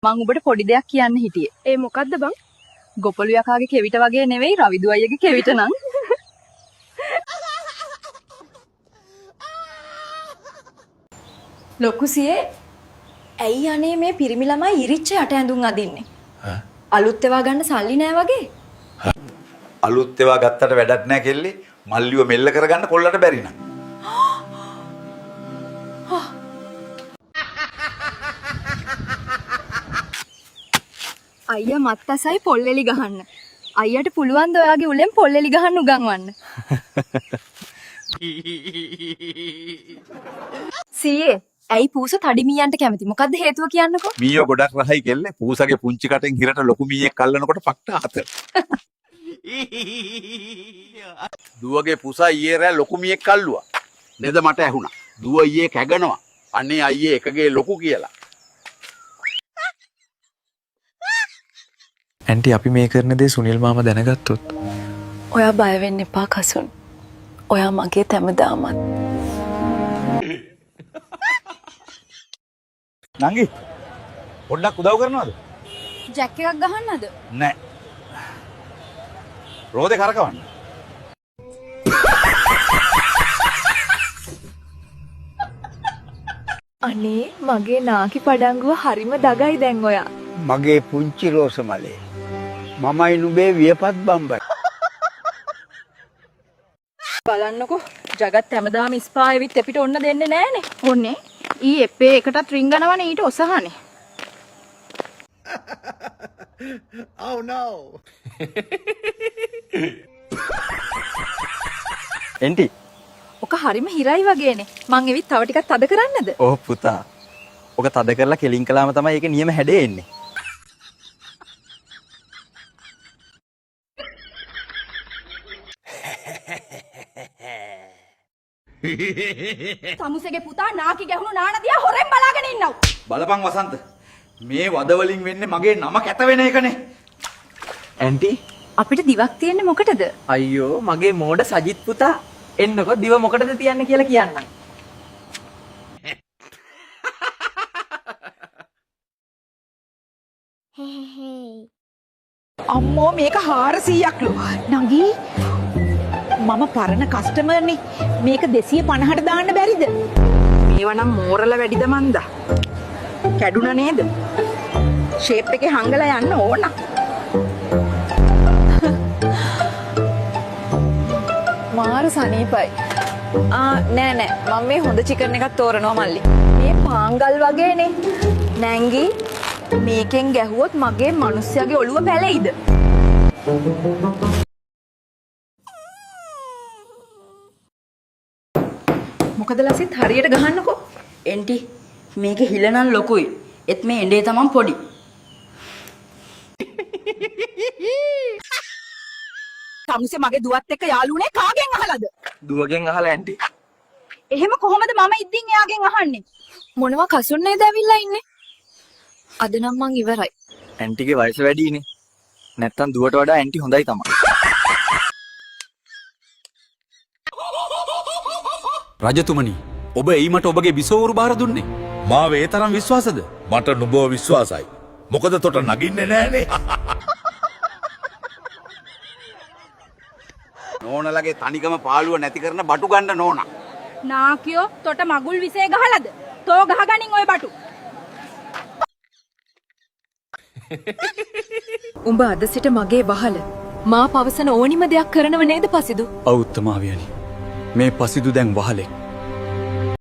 මං ඔබට පොඩි දෙයක් කියන්න හිටියේ. ඒ මොකද්ද බං? ගොපළු යකාගේ කෙවිත වගේ නෙවෙයි රවිදු අයියගේ කෙවිත නං. ලොකුසියේ ඇයි අනේ මේ පිරිමි ළමයි ඉරිච්ච යට ඇඳුම් අදින්නේ? අලුත් ඒවා ගන්න සල්ලි නෑ වගේ. අලුත් ඒවා ගත්තට වැඩක් නෑ කෙල්ලේ. මල්ලිව මෙල්ල කරගන්න කොල්ලට බැරි නං. අයියා මත්තසයි පොල්ලෙලි ගහන්න. අයියට පුළුවන් ද ඔයාගේ උලෙන් පොල්ලෙලි ගහන්න උගන්වන්න. සීයේ ඇයි පූස තඩි මීයන්ට කැමති? මොකද්ද හේතුව කියන්නකෝ? මීයෝ ගොඩක් රහයි කෙල්ලේ. පූසගේ පුංචි කටෙන් හිරට ලොකු මීයෙක් අල්ලනකොට පක්ට අත. දුවගේ පුසා ඊයේ රෑ ලොකු මීයෙක් අල්ලුවා. නේද මට ඇහුණා. දුව ඊයේ කැගනවා. අනේ අයියේ එකගේ ලොකු කියලා. ඇන්ටි අපි මේ කරන දේ සුනිල් මාමා දැනගත්තොත් ඔයා බය වෙන්න එපා කසුන්. ඔයා මගේ තැමදාමත්. නංගි පොඩ්ඩක් උදව් කරනවද? ජැක් එකක් ගහන්නද? නෑ. රෝදේ කරකවන්න. අනේ මගේ නාකි පඩංගුව හරිම දගයි දැන් ඔයා. මගේ පුංචි රෝසමලේ මමයි නුඹේ වියපත් බම්බයි. බලන්නකෝ ජගත් හැමදාම ස්පායෙවිත් අපිට ඔන්න දෙන්නේ නෑනේ. ඔන්නේ ඊ එපේ එකටත් රින්ගනවනේ ඊට ඔසහනේ. Oh no. ඇන්ටි ඔක හරිම හිරයි වගේනේ. මං එවිත් තව ටිකක් තද කරන්නද? ඕ පුතා ඔක තද කරලා කෙලින් කළාම තමයි ඒකේ නියම හැඩේ එන්නේ. සමුසේගේ පුතා නාකි ගැහුණු නානදියා හොරෙන් බලාගෙන ඉන්නව. බලපන් වසන්ත. මේ වද වලින් වෙන්නේ මගේ නම කැත වෙන එකනේ. ඇන්ටි අපිට දිවක් තියෙන්නේ මොකටද? අයියෝ මගේ මෝඩ සජිත් පුතා එන්නකො දිව මොකටද තියන්නේ කියලා කියන්නම්. අම්මෝ මේක 400ක්ලු නංගී මම පරණ කස්ටමර්නේ මේක 250ට දාන්න බැරිද? මේවා නම් මෝරල වැඩිද මන්ද? කැඩුනා නේද? ෂේප් එකේ හංගලා යන්න ඕන. මාර සනීපයි. නෑ නෑ මම මේ හොඳ චිකන් එකක් තෝරනවා මල්ලි. මේ පාංගල් වගේනේ. නැංගි මේකෙන් ගැහුවොත් මගේ මිනිස්සයාගේ ඔළුව පැලෙයිද? මොකද ලසිත් හරියට ගහන්නකෝ. එන්ටි මේකේ හිල නම් ලොකුයි. එත් මේ එඬේ තමන් පොඩි. සමුසේ මගේ දුවත් එක්ක යාළුනේ කාගෙන් අහලාද? දුවගෙන් අහලා ඇන්ටි. එහෙම කොහොමද මම ඉද්දින් එයාගෙන් අහන්නේ? මොනවා කසුන් නේද ඇවිල්ලා ඉන්නේ? අද නම් මං ඉවරයි. ඇන්ටිගේ වයස වැඩිනේ. නැත්තම් දුවට වඩා ඇන්ටි හොඳයි තමයි. රජතුමනි ඔබ එයි මට ඔබගේ බිසෝවරු බාර දුන්නේ. මාව ඒ තරම් විශ්වාසද? මට නුඹව විශ්වාසයි. මොකද තොට නගින්නේ නෑනේ. නෝනලගේ තනිකම පාළුව නැති කරන බටු ගන්න නෝනා. නාකියෝ තොට මගුල් විසේ ගහලද? තෝ ගහගනින් ඔය බටු. උඹ අද සිට මගේ වහල. මා පවසන ඕනිම දෙයක් කරනව නේද පසිදු? ඔව් උත්තමාවියනි. මේ පසිදු දැන් වහලෙක්.